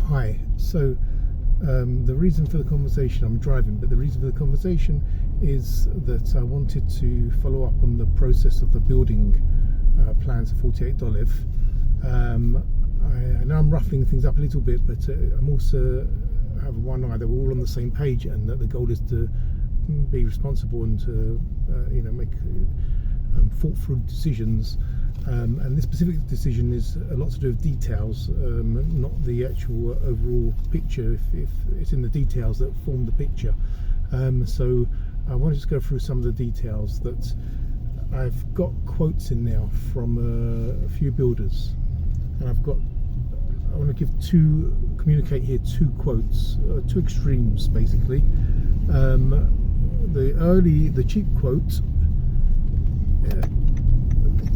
Hi. So the reason for the conversation, I'm driving, but the reason for the conversation is that I wanted to follow up on the process of the building plans for 48 Dolev. I know I'm ruffling things up a little bit, but I'm also have one eye that we're all on the same page, and that the goal is to be responsible and to make thought through decisions. And this specific decision is a lot to do with details, not the actual overall picture. If it's in the details that form the picture. So I want to just go through some of the details that I've got quotes in now from a few builders, and I want to communicate here two quotes, two extremes basically. The cheap quote,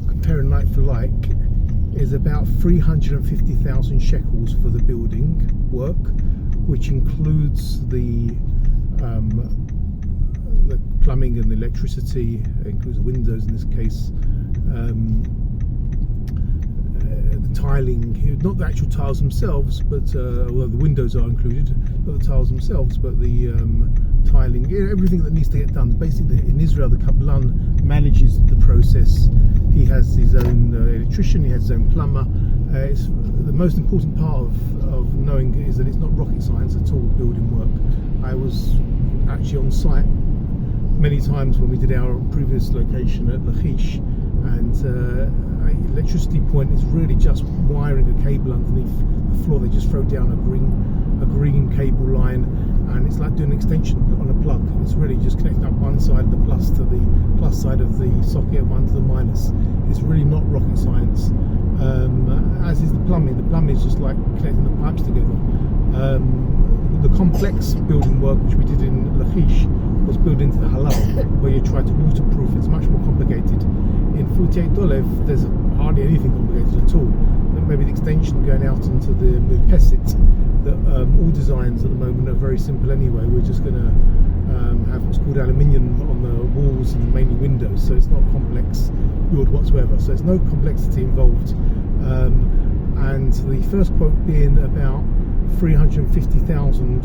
comparing like for like, is about 350,000 shekels for the building work, which includes the plumbing and the electricity, includes the windows in this case, the tiling, not the actual tiles themselves, but although the windows are included, not the tiles themselves, but the tiling, everything that needs to get done. Basically, in Israel, the Kablan manages the process. He has his own electrician, he has his own plumber. It's the most important part of knowing is that it's not rocket science at all, building work. I was actually on site many times when we did our previous location at Lachish, and electricity point is really just wiring a cable underneath the floor. They just throw down a green cable line, and it's like doing an extension on a plug. It's really just connecting up one side of the plus to the plus side of the socket and one to the minus. It's really not rocket science. As is the plumbing. The plumbing is just like connecting the pipes together. The complex building work which we did in Lachish was built into the halal, where you try to waterproof. It's much more complicated. In 48 Dolev, there's hardly anything complicated at all. Maybe the extension going out into the Pesit. All designs at the moment are very simple anyway. We're just going to have what's called aluminium on the walls and mainly windows, so it's not complex build whatsoever. So there's no complexity involved. And the first quote being about 350,000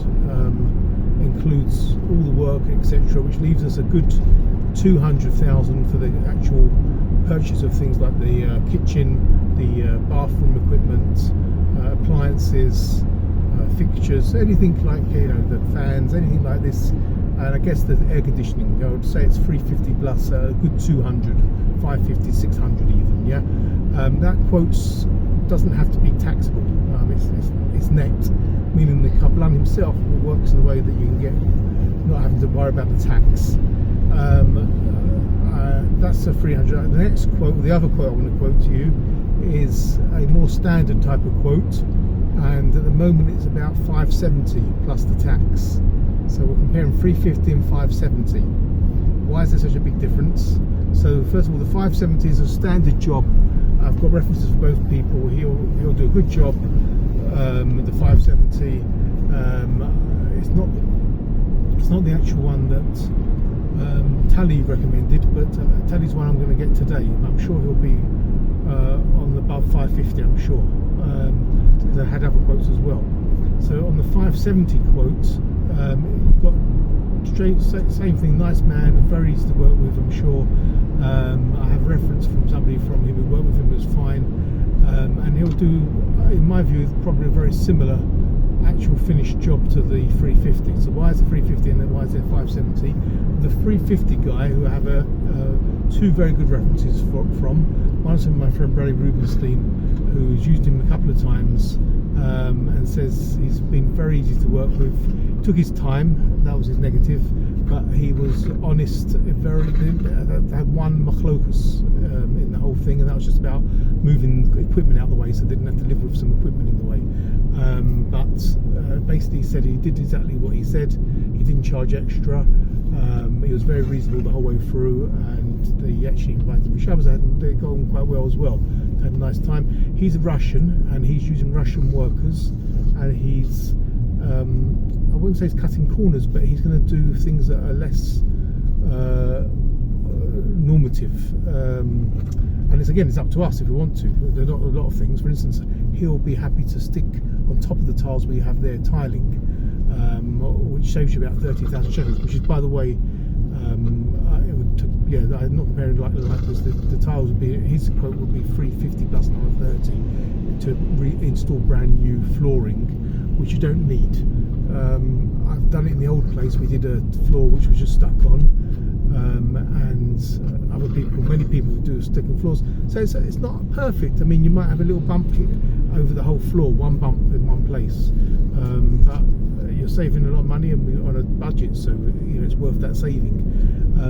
includes all the work, etc., which leaves us a good 200,000 for the actual purchase of things like the kitchen, the bathroom equipment, appliances, fixtures, anything like the fans, anything like this, and I guess the air conditioning. I would say it's 350 plus a good 200, 550, 600 even. Yeah, that quotes doesn't have to be taxable. It's net, meaning the Kablan himself works in a way that you can get not having to worry about the tax. That's a 300. The next quote, the other quote I want to quote to you, is a more standard type of quote, and at the moment it's about 570 plus the tax. So we're comparing 350 and 570. Why is there such a big difference? So first of all, the 570 is a standard job. I've got references for both people. He'll do a good job. The 570, it's not the actual one that Tally recommended, but Tally's one I'm going to get today. I'm sure he'll be on the above 550. I'm sure, because I had other quotes as well. So on the 570 quote, you've got same thing. Nice man, very easy to work with. I'm sure. I have reference from somebody from him who worked with him, was fine, and he'll do, in my view, probably a very similar actual finished job to the 350. So why is it 350 and then why is it 570? The 350 guy, who I have two very good references from. One's from my friend Barry Rubenstein, who's used him a couple of times, and says he's been very easy to work with. Took his time, that was his negative, but he was honest. Had one machlokus in the whole thing, and that was just about moving equipment out of the way, so they didn't have to live with some equipment in the way. But basically, he said he did exactly what he said. He didn't charge extra. He was very reasonable the whole way through, and he actually invited me. Shabbos, they got on quite well as well. Had a nice time. He's a Russian, and he's using Russian workers, and he's I wouldn't say he's cutting corners, but he's going to do things that are less normative. And it's up to us if we want to. There are not a lot of things. For instance, he'll be happy to stick on top of the tiles we have there tiling, which saves you about 30,000 shekels, which is, by the way, I'm not comparing like this. The tiles would be, his quote would be 350 plus another 30 to reinstall brand new flooring, which you don't need. I've done it in the old place. We did a floor which was just stuck on, and many people do sticking floors. So it's not perfect. I mean, you might have a little bump over the whole floor, one bump in one place, but you're saving a lot of money, and we're on a budget, so it's worth that saving.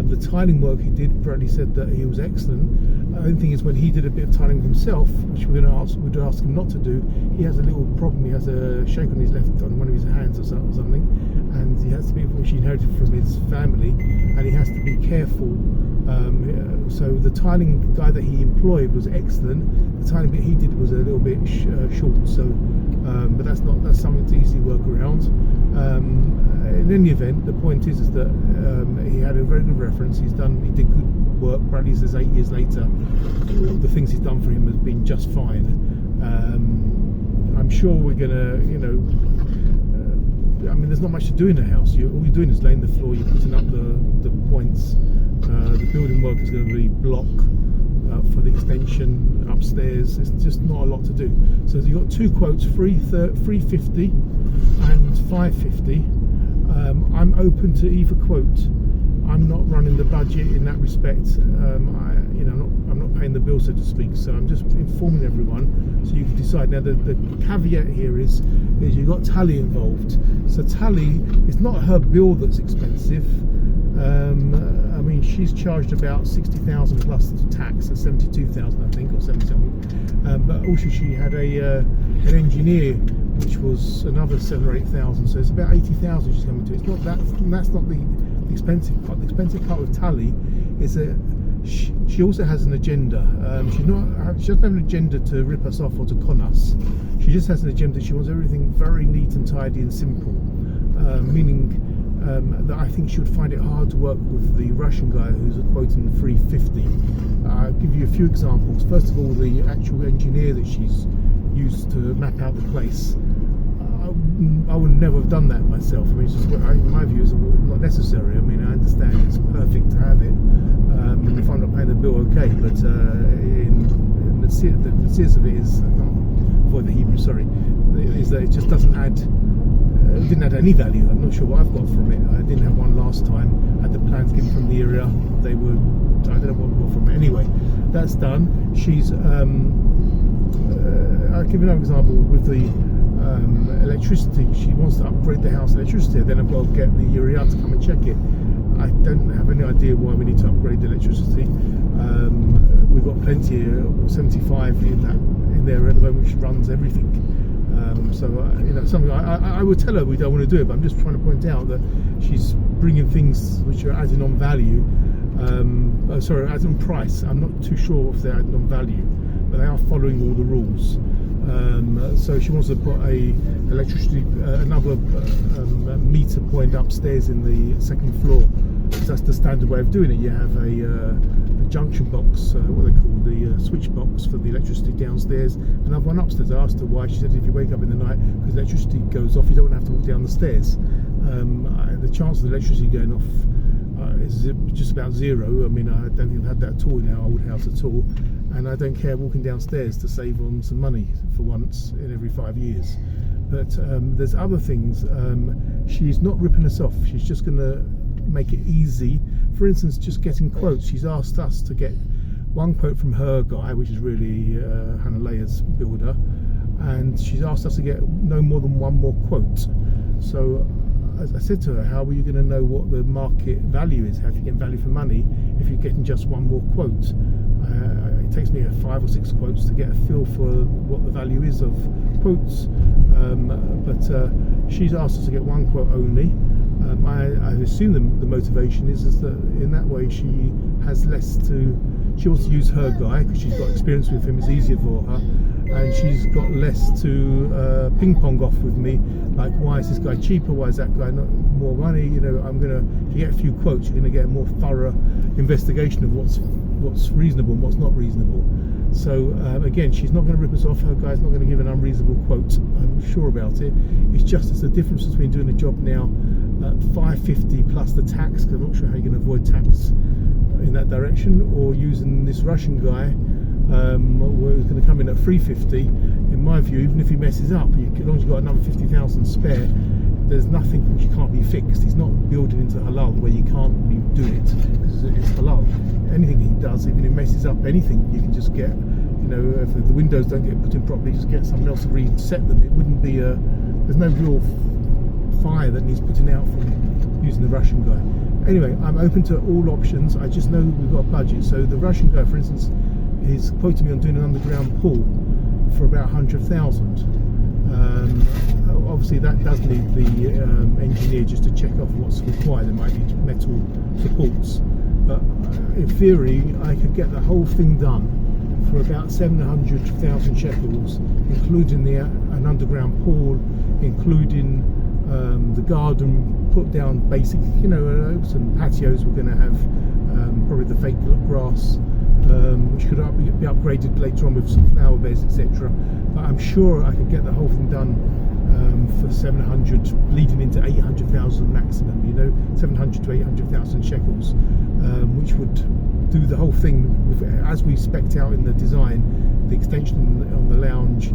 The tiling work he did, Bradley said that he was excellent. The only thing is, when he did a bit of tiling himself, which we'd ask him not to do, he has a little problem. He has a shake on his left, on one of his hands or something, and he has to be, which he inherited from his family, and he has to be careful. So the tiling guy that he employed was excellent. The tiling bit he did was a little bit short. So, but that's something to easily work around. In any event, the point is that he had a very good reference. He did good work. Bradley says 8 years later, the things he's done for him has been just fine. I'm sure we're gonna, I mean, there's not much to do in a house. All you're doing is laying the floor. You're putting up the points. The building work is going to be block for the extension upstairs. It's just not a lot to do. So you've got two quotes: 350 and 550. I'm open to either quote. I'm not running the budget in that respect. I'm not paying the bill, so to speak. So I'm just informing everyone, so you can decide. Now, the caveat here is you've got Tally involved. So Tally, it's not her bill that's expensive. I mean, she's charged about 60,000 plus tax, at 72,000, I think, or 77. But also she had an engineer, which was another 7,000 or 8,000. So it's about 80,000 she's coming to. It's not that. That's not the expensive part. The expensive part with Tally is that she also has an agenda. She doesn't have an agenda to rip us off or to con us. She just has an agenda. She wants everything very neat and tidy and simple, meaning that I think she would find it hard to work with the Russian guy who's quoting 350. I'll give you a few examples. First of all, the actual engineer that she's used to map out the place. I would never have done that myself. I mean, it's just, in my view, it's not necessary. I mean, I understand it's perfect to have it. And if I'm not paying the bill, okay. But the serious of it is, I can't avoid the Hebrew, sorry, is that it just doesn't add. It didn't add any value. I'm not sure what I've got from it. I didn't have one last time. I had the plans given from the area. They were, I don't know what we got from it. Anyway, that's done. She's, I'll give you another example with the electricity. She wants to upgrade the house electricity. Then I've got to get the area to come and check it. I don't have any idea why we need to upgrade the electricity. We've got plenty, 75 in there at the moment, which runs everything. Something I would tell her we don't want to do it, but I'm just trying to point out that she's bringing things which are adding on value. Adding on price. I'm not too sure if they're adding on value, but they are following all the rules. So she wants to put another meter point upstairs in the second floor. That's the standard way of doing it. You have a junction box, what they call the switch box for the electricity downstairs, another one upstairs. I asked her why. She said if you wake up in the night because electricity goes off, you don't have to walk down the stairs. The chance of the electricity going off is just about zero. I mean, I don't think I've had that at all in our old house at all, and I don't care walking downstairs to save on some money for once in every 5 years. But there's other things. She's not ripping us off. She's just going to make it easy. For instance, just getting quotes. She's asked us to get one quote from her guy, which is really Hannah Leah's builder, and she's asked us to get no more than one more quote. So as I said to her, how are you going to know what the market value is? How do you get value for money if you're getting just one more quote? It takes me 5 or 6 quotes to get a feel for what the value is of quotes, but she's asked us to get one quote only. I assume the motivation is that in that way she has less to. She wants to use her guy because she's got experience with him. It's easier for her, and she's got less to ping pong off with me. Like, why is this guy cheaper? Why is that guy not more money? You know, if you get a few quotes, you're gonna get a more thorough investigation of what's reasonable and what's not reasonable. So again, she's not going to rip us off. Her guy's not going to give an unreasonable quote. I'm sure about it. It's just it's the difference between doing a job now at 550 plus the tax, because I'm not sure how you're going to avoid tax in that direction, or using this Russian guy who's going to come in at 350. In my view, even if he messes up, as long as you've got another 50,000 spare, there's nothing which can't be fixed. He's not building into halal where you can't really do it because it's halal. Anything he does, even if he messes up anything, you can just get, you know, if the windows don't get put in properly, just get someone else to reset them. It wouldn't be there's no real fire that needs putting out from using the Russian guy. Anyway, I'm open to all options. I just know we've got a budget. So the Russian guy, for instance, is quoting me on doing an underground pool for about 100,000. Obviously that does need the engineer just to check off what's required. There might be metal supports, but in theory I could get the whole thing done for about 700,000 shekels, including an underground pool, including the garden, put down basic, you know, some patios. We're going to have probably the fake grass, which could be upgraded later on with some flower beds, etc. But I'm sure I could get the whole thing done for 700, leading into 800,000 maximum. You know, 700 to 800,000 shekels, which would do the whole thing with, as we spec'd out in the design, the extension on the lounge,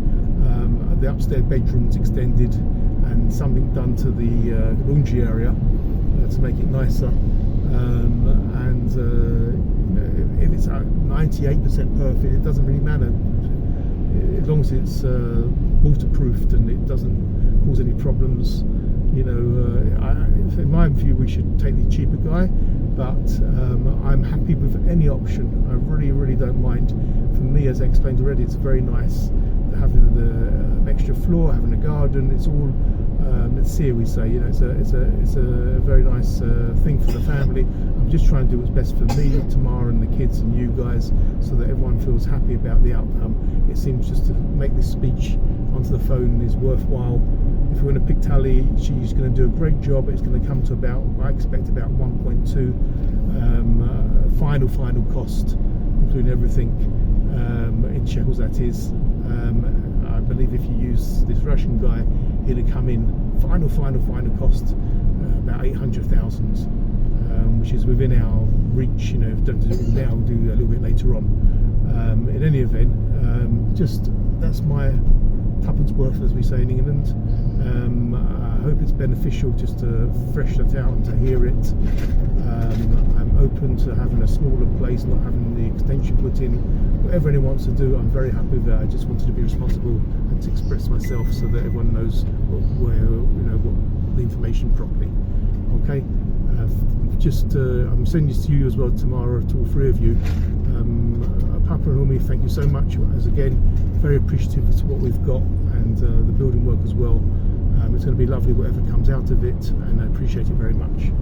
the upstairs bedrooms extended, and something done to the laundry area to make it nicer. And if it's 98% perfect, it doesn't really matter, as long as it's waterproofed and it doesn't cause any problems. You know, in my view, we should take the cheaper guy, but I'm happy with any option. I really don't mind. For me, as I explained already, it's very nice having the extra floor, having a garden. It's all it's here, we say, you know, it's a very nice thing for the family. I'm just trying to do what's best for me, Tamara, and the kids, and you guys, so that everyone feels happy about the outcome. It seems just to make this speech onto the phone is worthwhile. If we're going to pick Tally, she's going to do a great job. It's going to come to about, I expect, about 1.2 final cost, including everything in shekels, that is. I believe if you use this Russian guy, it'll come in final cost about 800,000, which is within our reach. You know, if we don't do it now, we'll do a little bit later on. In any event, just that's my tuppence worth, as we say in England. I hope it's beneficial just to fresh that out and to hear it. I'm open to having a smaller place, not having the extension put in. Whatever anyone wants to do, I'm very happy with that. I just wanted to be responsible and to express myself so that everyone knows what the information properly. Okay, I'm sending this to you as well tomorrow, to all three of you. Papa and Umi, thank you so much. As again, very appreciative of what we've got, and the building work as well. It's going to be lovely whatever comes out of it, and I appreciate it very much.